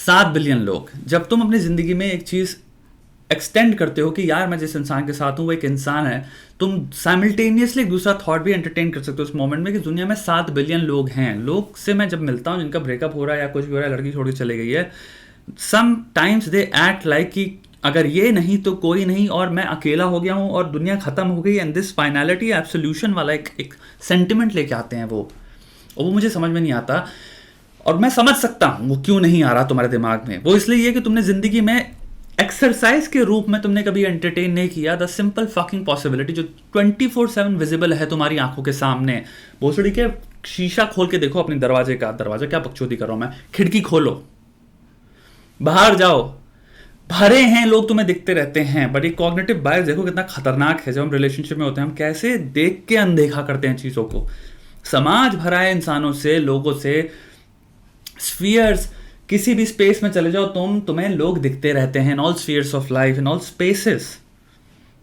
7 billion लोग। जब तुम अपनी जिंदगी में एक चीज एक्सटेंड करते हो कि यार मैं जिस इंसान के साथ हूं वो एक इंसान है, तुम साइमल्टेनियसली एक दूसरा थॉट भी एंटरटेन कर सकते हो उस मोमेंट में कि दुनिया में 7 बिलियन लोग हैं। लोग से मैं जब मिलता हूं जिनका ब्रेकअप हो रहा है या कुछ भी हो रहा है, लड़की छोड़ के चली गई है, sometimes they act like कि अगर ये नहीं तो कोई नहीं और मैं अकेला हो गया हूं और दुनिया खत्म हो गई। एंड दिस फाइनलिटी एब्सोल्यूशन वाला एक सेंटिमेंट लेके आते हैं वो, और वो मुझे समझ में नहीं आता। और मैं समझ सकता हूं वो क्यों नहीं आ रहा तुम्हारे दिमाग में। वो इसलिए कि तुमने जिंदगी में एक्सरसाइज के रूप में तुमने कभी एंटरटेन नहीं किया द सिंपल फकिंग पॉसिबिलिटी जो 24/7 विजिबल है तुम्हारी आंखों के सामने। भोसड़ी के शीशा खोल के देखो अपने दरवाजे का, दरवाजा क्या बकचोदी कर रहा हूं मैं, खिड़की खोलो, बाहर जाओ, भरे हैं लोग तुम्हें दिखते रहते हैं। बट एक कॉग्निटिव बायस देखो कितना खतरनाक है। जब हम रिलेशनशिप में होते हैं हम कैसे देख के अनदेखा करते हैं चीजों को। समाज भरा है इंसानों से, लोगों से, स्फीयर्स। किसी भी स्पेस में चले जाओ तुम्हें लोग दिखते रहते हैं in all spheres of life, in all spaces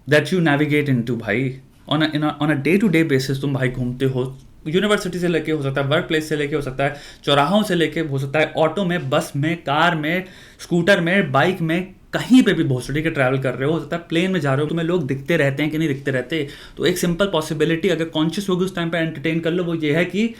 that you navigate into भाई। On a day to day basis तुम भाई घूमते हो, यूनिवर्सिटी से लेके हो सकता है, वर्क प्लेस से लेके हो सकता है, चौराहों से लेके हो सकता है, ऑटो में, बस में, कार में, स्कूटर में, बाइक में, कहीं पे भी भोसड़ी के ट्रैवल कर रहे हो सकता है प्लेन में जा रहे हो, तुम्हें लोग दिखते रहते हैं कि नहीं दिखते रहते। तो एक सिंपल पॉसिबिलिटी अगर कॉन्शियस होगी उस टाइम पे एंटरटेन कर लो, वो ये है कि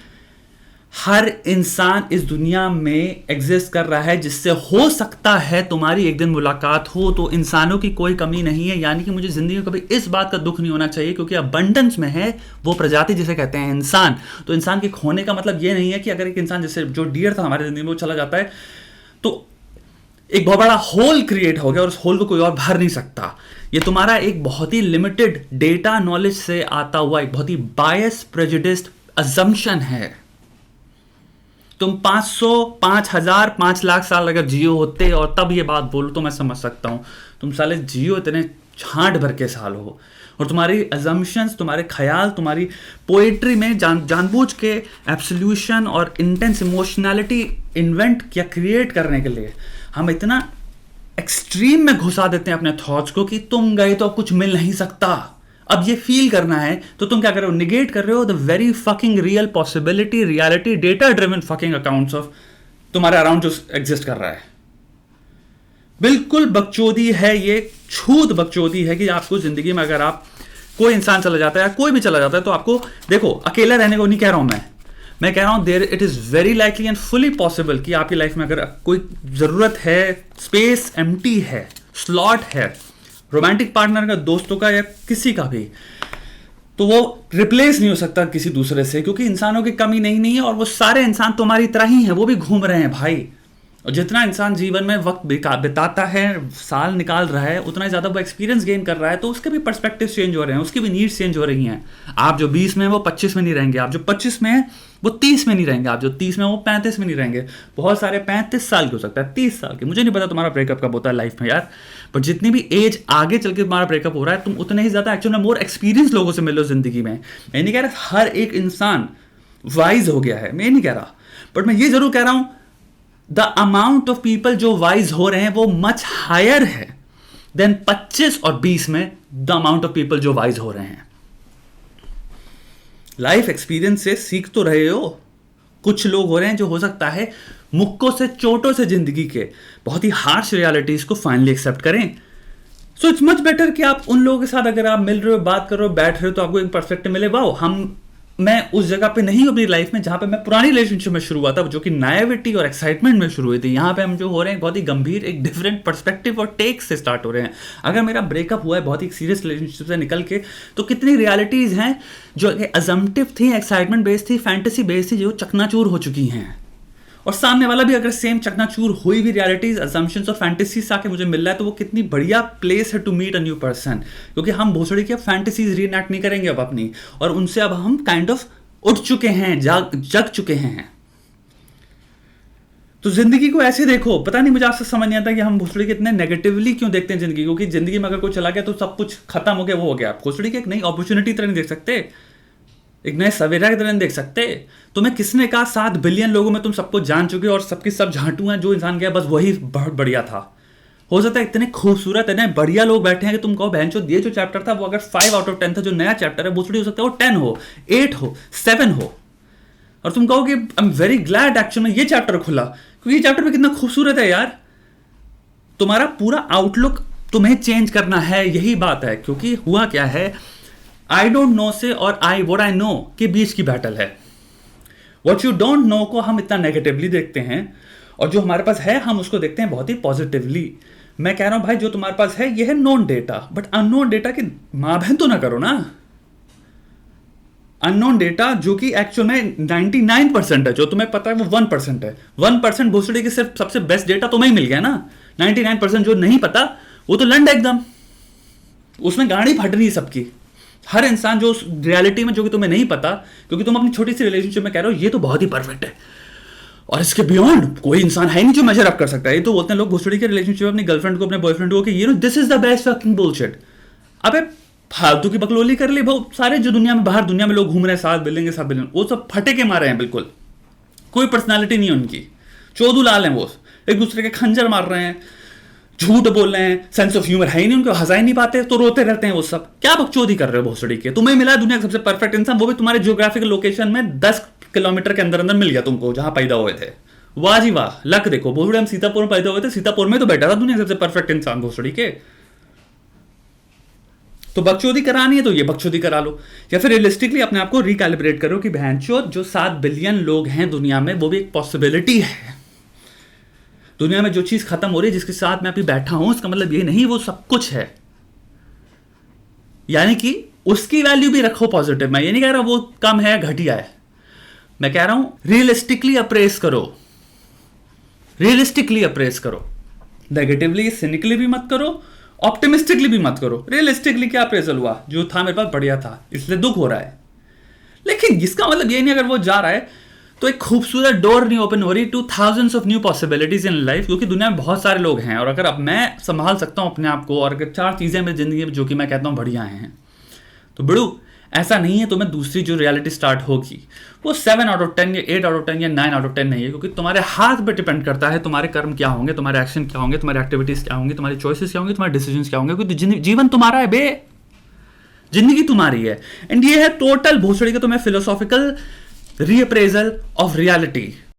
हर इंसान इस दुनिया में एग्जिस्ट कर रहा है जिससे हो सकता है तुम्हारी एक दिन मुलाकात हो। तो इंसानों की कोई कमी नहीं है, यानी कि मुझे जिंदगी में कभी इस बात का दुख नहीं होना चाहिए क्योंकि अबंडेंस में है वो प्रजाति जिसे कहते हैं इंसान। तो इंसान के खोने का मतलब ये नहीं है कि अगर एक इंसान जैसे जो डियर था हमारी जिंदगी में वो चला जाता है तो एक बहुत बड़ा होल क्रिएट हो गया और उस होल को कोई और भर नहीं सकता। ये तुम्हारा एक बहुत ही लिमिटेड डेटा नॉलेज से आता हुआ एक बहुत ही बायस प्रेजुडिस्ड अजम्पशन है। तुम 500, 5000, 5 लाख साल अगर जियो होते और तब ये बात बोलो तो मैं समझ सकता हूं। तुम साले जियो इतने छांट भर के साल हो और तुम्हारी अजम्पशंस, तुम्हारे ख्याल, तुम्हारी पोएट्री में जानबूझ के एब्सोल्यूशन और इंटेंस इमोशनैलिटी इन्वेंट या क्रिएट करने के लिए हम इतना एक्सट्रीम में घुसा देते हैं अपने थॉट्स को कि तुम गए तो कुछ मिल नहीं सकता। अब ये फील करना है तो तुम क्या कर रहे हो, निगेट कर रहे हो the very fucking real possibility, reality, data driven fucking accounts of तुम्हारे अराउंड जो एग्जिस्ट कर रहा है। बिल्कुल बकचोदी है ये, छूत बकचोदी है कि आपको जिंदगी में अगर आप कोई इंसान चला जाता है या कोई भी चला जाता है तो आपको देखो अकेला रहने को नहीं कह रहा हूं मैं कह रहा हूं there it is very likely and fully possible कि आपकी लाइफ में अगर कोई जरूरत है, स्पेस एम्प्टी है, स्लॉट है, रोमांटिक पार्टनर का, दोस्तों का या किसी का भी, तो वो रिप्लेस नहीं हो सकता किसी दूसरे से क्योंकि इंसानों की कमी नहीं है और वो सारे इंसान तुम्हारी तरह ही हैं, वो भी घूम रहे हैं भाई। और जितना इंसान जीवन में वक्त बिताता है, साल निकाल रहा है, उतना ही ज्यादा वो एक्सपीरियंस गेन कर रहा है, तो उसके भी पर्सपेक्टिव चेंज हो रहे हैं, उसकी भी नीड्स चेंज हो रही हैं। आप जो 20 में है वो 25 में नहीं रहेंगे, आप जो 25 में है वो 30 में नहीं रहेंगे, आप जो 30 में वो 35 में नहीं रहेंगे। बहुत सारे 35 साल के हो सकता है, 30 साल के, मुझे नहीं पता तुम्हारा ब्रेकअप कब होता है लाइफ में यार, बट जितनी भी एज आगे चल के तुम्हारा ब्रेकअप हो रहा है तुम उतने ही ज्यादा एक्चुअल में मोर एक्सपीरियंस लोगों से मिलो जिंदगी में। मैं नहीं कह रहा हर एक इंसान वाइज हो गया है, मैं नहीं कह रहा, बट मैं ये जरूर कह रहा हूं द अमाउंट ऑफ पीपल जो वाइज हो रहे हैं वो मच हायर है देन 25 और 20 में द अमाउंट ऑफ पीपल जो वाइज हो रहे हैं। लाइफ एक्सपीरियंस से सीख तो रहे हो। कुछ लोग हो रहे हैं जो हो सकता है मुक्कों से, चोटों से जिंदगी के बहुत ही हार्श रियलिटीज को फाइनली एक्सेप्ट करें। सो इट्स मच बेटर कि आप उन लोगों के साथ अगर आप मिल रहे हो, बात कर रहे हो, बैठ रहे हो तो आपको एक पर्सपेक्टिव मिले। वाओ, मैं उस जगह पे नहीं हूं अपनी लाइफ में जहां पे मैं पुरानी रिलेशनशिप में शुरू हुआ था जो कि नाइविटी और एक्साइटमेंट में शुरू हुई थी। यहां पे हम जो हो रहे हैं बहुत ही गंभीर, एक डिफरेंट पर्सपेक्टिव और टेक से स्टार्ट हो रहे हैं। अगर मेरा ब्रेकअप हुआ है बहुत ही सीरियस रिलेशनशिप से निकल के, तो कितनी रियलिटीज हैं जो अजम्पटिव थी, एक्साइटमेंट बेस्ड थी, फैंटेसी बेस्ड थी, जो चकनाचूर हो चुकी हैं। और सामने वाला भी अगर सेम चकनाचूर हुई भी रियलिटीज, असम्पशंस और फैंटेसीज से आके मुझे मिल रहा है तो वो कितनी बढ़िया प्लेस है to meet a new person, क्योंकि हम भोसड़ी की फैंटेसीज रीएक्ट नहीं करेंगे अब अपनी, और उनसे अब हम काइंड ऑफ उठ चुके हैं, जग चुके हैं। तो जिंदगी को ऐसे देखो। पता नहीं मुझे आपसे समझ नहीं आता कि हम भोसड़ी के इतने नेगेटिवली क्यों देखते हैं जिंदगी को, कि जिंदगी में अगर कोई चला गया तो सब कुछ खत्म हो गया, वो हो गया। आप भोसड़ी की एक नई अपॉर्चुनिटी तरह नहीं देख सकते, एक नए सवेरा की तरह नहीं देख सकते। तुम्हें किसने कहा 7 बिलियन लोगों में तुम सबको जान चुके हो और सबके सब झांटू हैं, जो इंसान गया बस वही बहुत बढ़िया था। हो सकता है इतने खूबसूरत, इतने बढ़िया लोग बैठे हैं कि तुम कहो बहन ये जो चैप्टर था वो अगर 5 आउट ऑफ 10 था, जो नया चैप्टर है भोसड़ी हो सकता है वो 10 हो, 8 हो, 7 हो। और तुम कहोगे I am very glad actually में ये चैप्टर खुला, क्योंकि ये चैप्टर भी कितना खूबसूरत है यार। तुम्हारा पूरा आउटलुक तुम्हें चेंज करना है, यही बात है। क्योंकि हुआ क्या है, आई डोंट नो से और व्हाट आई नो के बीच की बैटल है। व्हाट यू डोंट नो को हम इतना नेगेटिवली देखते हैं, और जो हमारे पास है हम उसको देखते हैं बहुत ही पॉजिटिवली। मैं कह रहा हूं भाई, जो तुम्हारे पास है ये है known data, but unknown data की मां बहन तो ना करो ना। अननोन डेटा जो कि एक्चुअल में 99% है, जो तुम्हें पता है वो 1% है। 1% भोसड़ी के सिर्फ सबसे बेस्ट डेटा तुम्हें ही मिल गया ना। 99% जो नहीं पता वो तो लंड एकदम, उसमें गाड़ी फट रही है सबकी। हर इंसान जो उस रियलिटी में, जो कि तुम्हें नहीं पता, क्योंकि तुम अपनी छोटी सी रिलेशनशिप में कह रहे हो ये तो बहुत ही परफेक्ट है और इसके बियॉन्ड कोई इंसान है नहीं जो मेजर अप कर सकता है। ये तो बोलते हैं लोग भोसड़ी के रिलेशनशिप में अपनी गर्लफ्रेंड को, अपने बॉयफ्रेंड को कि ये no this is the best fucking bullshit. अबे फालतू की बकलोली कर ली बहुत सारे, जो दुनिया में बाहर दुनिया में लोग घूम रहे हैं 7 बिलियन के 7 बिलियन, वो सब फटे के मारे हैं, बिल्कुल कोई पर्सनालिटी नहीं है उनकी, चोदू लाल हैं वो, एक दूसरे के खंजर मार रहे हैं, झूठ बोल रहे हैं, सेंस ऑफ ह्यूमर है ही नहीं उनको, हंसा ही नहीं पाते तो रोते रहते हैं वो सब। क्या बकचोदी कर रहे हो भोसड़ी के? तुम्हें मिला दुनिया का सबसे परफेक्ट इंसान, वो भी तुम्हारे जियोग्राफिकल लोकेशन में 10 किलोमीटर के अंदर अंदर मिल गया तुमको, जहां पैदा हुए थे। वाह जी वाह, लक देखो भोसड़ी, हम सीतापुर में पैदा हुए थे, सीतापुर में तो बैठा था दुनिया का सबसे परफेक्ट इंसान भोसड़ी के। तो बकचोदी करानी है तो ये बकचोदी करा लो, या फिर रियलिस्टिकली अपने आप को रिकैलिब्रेट करो कि बहनचोद जो 7 बिलियन लोग हैं दुनिया में, वो भी एक पॉसिबिलिटी है। दुनिया में जो चीज खत्म हो रही है, जिसके साथ मैं अभी बैठा हूं, इसका मतलब ये नहीं वो सब कुछ है। यानी कि उसकी वैल्यू भी रखो पॉजिटिव। मैं ये नहीं कह रहा वो कम है घटिया है, मैं कह रहा हूं रियलिस्टिकली अप्रेस करो, रियलिस्टिकली अप्रेस करो। नेगेटिवली सिनिकली भी मत करो, ऑप्टिमिस्टिकली भी मत करो। रियलिस्टिकली क्या अप्रेजल हुआ, जो था मेरे पास बढ़िया था, इसलिए दुख हो रहा है। लेकिन इसका मतलब ये नहीं अगर वो जा रहा है तो एक खूबसूरत डोर नहीं ओपन हो रही two thousands of new possibilities in life, क्योंकि दुनिया में बहुत सारे लोग हैं। और अगर अब मैं संभाल सकता हूं अपने आप को, और अगर 4 चीजें मेरी जिंदगी में जो कि मैं कहता हूं बढ़िया हैं, तो बिड़ू ऐसा नहीं है तुम्हें दूसरी जो रियलिटी स्टार्ट होगी वो 7 आउट ऑफ 10 या 8 आउट ऑफ 10 या 9 आउट ऑफ 10 नहीं है, क्योंकि तुम्हारे हाथ पे डिपेंड करता है तुम्हारे कर्म क्या होंगे, तुम्हारे एक्शन क्या होंगे, तुम्हारी एक्टिविटीज क्या होंगी, तुम्हारी चॉइसेस क्या होंगी, तुम्हारे डिसीजंस क्या होंगे, क्योंकि जीवन तुम्हारा है बे, जिंदगी तुम्हारी है। एंड ये है टोटल भोसड़ी का तुम्हें फिलोसॉफिकल रीअप्रेजल ऑफ रियलिटी।